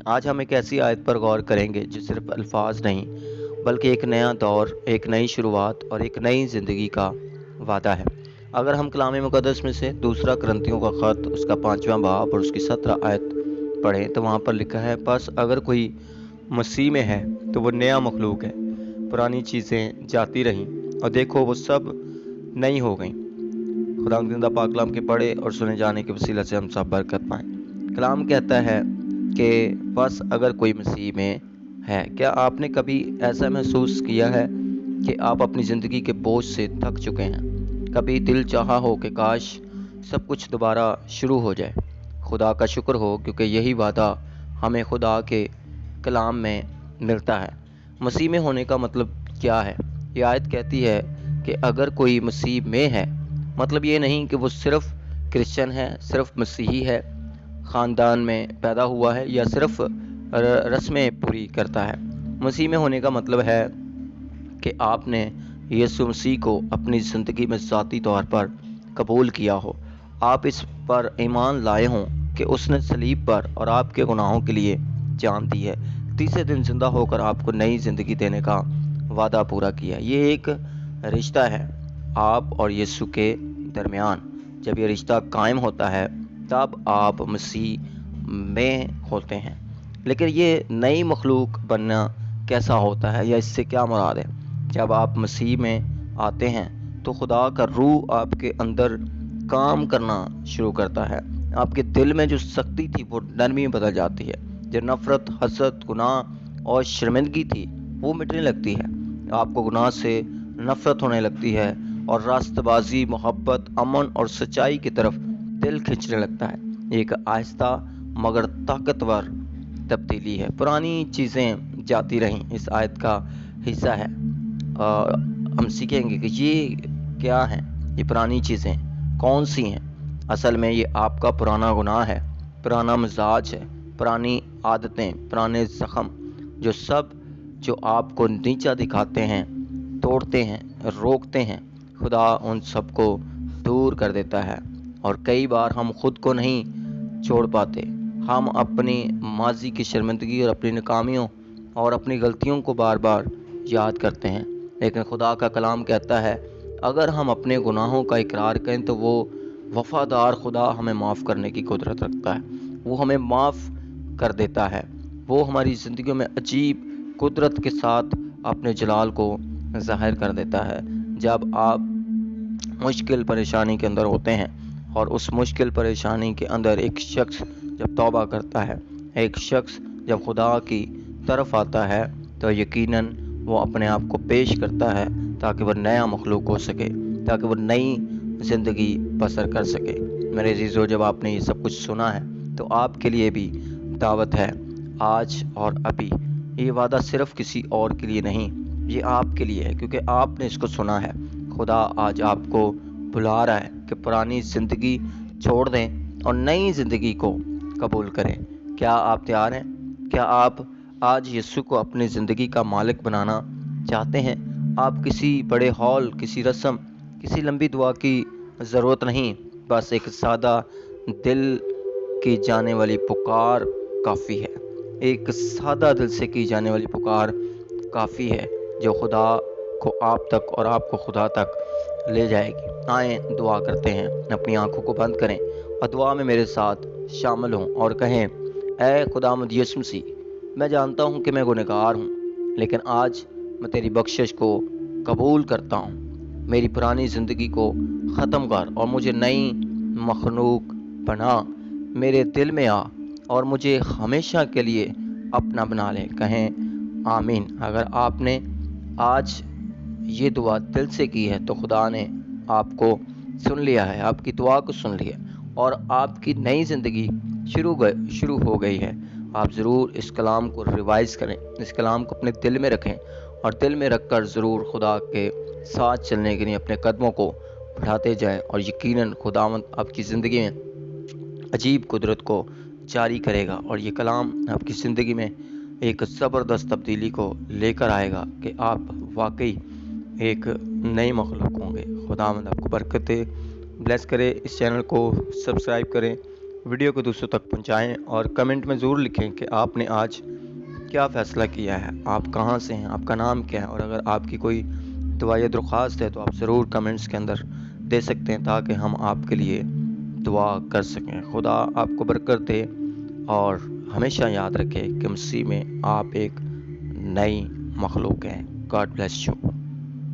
آج ہم ایک ایسی آیت پر غور کریں گے جو صرف الفاظ نہیں بلکہ ایک نیا دور، ایک نئی شروعات اور ایک نئی زندگی کا وعدہ ہے۔ اگر ہم کلام مقدس میں سے دوسرا کرنتیوں کا خط، اس کا 5واں باب اور اس کی 17 آیت پڑھیں تو وہاں پر لکھا ہے، بس اگر کوئی مسیح میں ہے تو وہ نیا مخلوق ہے، پرانی چیزیں جاتی رہیں اور دیکھو وہ سب نئی ہو گئیں۔ خدا زندہ پاک کلام کے پڑھے اور سنے جانے کے وسیلہ سے ہم سب برکت پائیں۔ کلام کہتا ہے کہ بس اگر کوئی مسیح میں ہے۔ کیا آپ نے کبھی ایسا محسوس کیا ہے کہ آپ اپنی زندگی کے بوجھ سے تھک چکے ہیں؟ کبھی دل چاہا ہو کہ کاش سب کچھ دوبارہ شروع ہو جائے؟ خدا کا شکر ہو کیونکہ یہی وعدہ ہمیں خدا کے کلام میں ملتا ہے۔ مسیح میں ہونے کا مطلب کیا ہے؟ یہ آیت کہتی ہے کہ اگر کوئی مسیح میں ہے، مطلب یہ نہیں کہ وہ صرف کرسچن ہے، صرف مسیحی ہے، خاندان میں پیدا ہوا ہے یا صرف رسمیں پوری کرتا ہے۔ مسیح میں ہونے کا مطلب ہے کہ آپ نے یسوع مسیح کو اپنی زندگی میں ذاتی طور پر قبول کیا ہو، آپ اس پر ایمان لائے ہوں کہ اس نے صلیب پر اور آپ کے گناہوں کے لیے جان دی ہے، تیسرے دن زندہ ہو کر آپ کو نئی زندگی دینے کا وعدہ پورا کیا۔ یہ ایک رشتہ ہے آپ اور یسوع کے درمیان۔ جب یہ رشتہ قائم ہوتا ہے تب آپ مسیح میں ہوتے ہیں۔ لیکن یہ نئی مخلوق بننا کیسا ہوتا ہے یا اس سے کیا مراد ہے؟ جب آپ مسیح میں آتے ہیں تو خدا کا روح آپ کے اندر کام کرنا شروع کرتا ہے۔ آپ کے دل میں جو سختی تھی وہ نرمی میں بدل جاتی ہے، جو نفرت، حسد، گناہ اور شرمندگی تھی وہ مٹنے لگتی ہے۔ آپ کو گناہ سے نفرت ہونے لگتی ہے اور راست بازی، محبت، امن اور سچائی کی طرف دل کھنچنے لگتا ہے۔ ایک آہستہ مگر طاقتور تبدیلی ہے۔ پرانی چیزیں جاتی رہیں اس آیت کا حصہ ہے۔ ہم سیکھیں گے کہ یہ کیا ہیں، یہ پرانی چیزیں کون سی ہیں۔ اصل میں یہ آپ کا پرانا گناہ ہے، پرانا مزاج ہے، پرانی عادتیں، پرانے زخم، جو آپ کو نیچا دکھاتے ہیں، توڑتے ہیں، روکتے ہیں۔ خدا ان سب کو دور کر دیتا ہے اور کئی بار ہم خود کو نہیں چھوڑ پاتے۔ ہم اپنی ماضی کی شرمندگی اور اپنی ناکامیوں اور اپنی غلطیوں کو بار بار یاد کرتے ہیں، لیکن خدا کا کلام کہتا ہے اگر ہم اپنے گناہوں کا اقرار کریں تو وہ وفادار خدا ہمیں معاف کرنے کی قدرت رکھتا ہے۔ وہ ہمیں معاف کر دیتا ہے۔ وہ ہماری زندگیوں میں عجیب قدرت کے ساتھ اپنے جلال کو ظاہر کر دیتا ہے۔ جب آپ مشکل پریشانی کے اندر ہوتے ہیں اور اس مشکل پریشانی کے اندر ایک شخص جب توبہ کرتا ہے، ایک شخص جب خدا کی طرف آتا ہے تو یقیناً وہ اپنے آپ کو پیش کرتا ہے تاکہ وہ نیا مخلوق ہو سکے، تاکہ وہ نئی زندگی بسر کر سکے۔ میرے عزیزو، جب آپ نے یہ سب کچھ سنا ہے تو آپ کے لیے بھی دعوت ہے آج اور ابھی۔ یہ وعدہ صرف کسی اور کے لیے نہیں، یہ آپ کے لیے ہے کیونکہ آپ نے اس کو سنا ہے۔ خدا آج آپ کو بلا رہا ہے کہ پرانی زندگی چھوڑ دیں اور نئی زندگی کو قبول کریں۔ کیا آپ تیار ہیں؟ کیا آپ آج یسوع کو اپنی زندگی کا مالک بنانا چاہتے ہیں؟ آپ کسی بڑے ہال، کسی رسم، کسی لمبی دعا کی ضرورت نہیں، بس ایک سادہ دل کی جانے والی پکار کافی ہے۔ ایک سادہ دل سے کی جانے والی پکار کافی ہے جو خدا کو آپ تک اور آپ کو خدا تک لے جائے گی۔ آئیں دعا کرتے ہیں، اپنی آنکھوں کو بند کریں اور دعا میں میرے ساتھ شامل ہوں اور کہیں، اے خداوند یسوع مسیح، میں جانتا ہوں کہ میں گنہگار ہوں، لیکن آج میں تیری بخشش کو قبول کرتا ہوں۔ میری پرانی زندگی کو ختم کر اور مجھے نئی مخلوق بنا۔ میرے دل میں آ اور مجھے ہمیشہ کے لیے اپنا بنا لے۔ کہیں آمین۔ اگر آپ نے آج یہ دعا دل سے کی ہے تو خدا نے آپ کو سن لیا ہے، آپ کی دعا کو سن لیا اور آپ کی نئی زندگی شروع ہو گئی ہے۔ آپ ضرور اس کلام کو ریوائز کریں، اس کلام کو اپنے دل میں رکھیں اور دل میں رکھ کر ضرور خدا کے ساتھ چلنے کے لیے اپنے قدموں کو بڑھاتے جائیں اور یقیناً خداوند آپ کی زندگی میں عجیب قدرت کو جاری کرے گا اور یہ کلام آپ کی زندگی میں ایک زبردست تبدیلی کو لے کر آئے گا کہ آپ واقعی ایک نئی مخلوق ہوں گے۔ خداوند آپ کو برکت دے، بلیس کرے۔ اس چینل کو سبسکرائب کریں ویڈیو کو دوسروں تک پہنچائیں اور کمنٹ میں ضرور لکھیں کہ آپ نے آج کیا فیصلہ کیا ہے، آپ کہاں سے ہیں، آپ کا نام کیا ہے، اور اگر آپ کی کوئی دعا یا درخواست ہے تو آپ ضرور کمنٹس کے اندر دے سکتے ہیں تاکہ ہم آپ کے لیے دعا کر سکیں۔ خدا آپ کو برکت دے اور ہمیشہ یاد رکھے کہ مسیح میں آپ ایک نئی مخلوق ہیں۔ God bless you.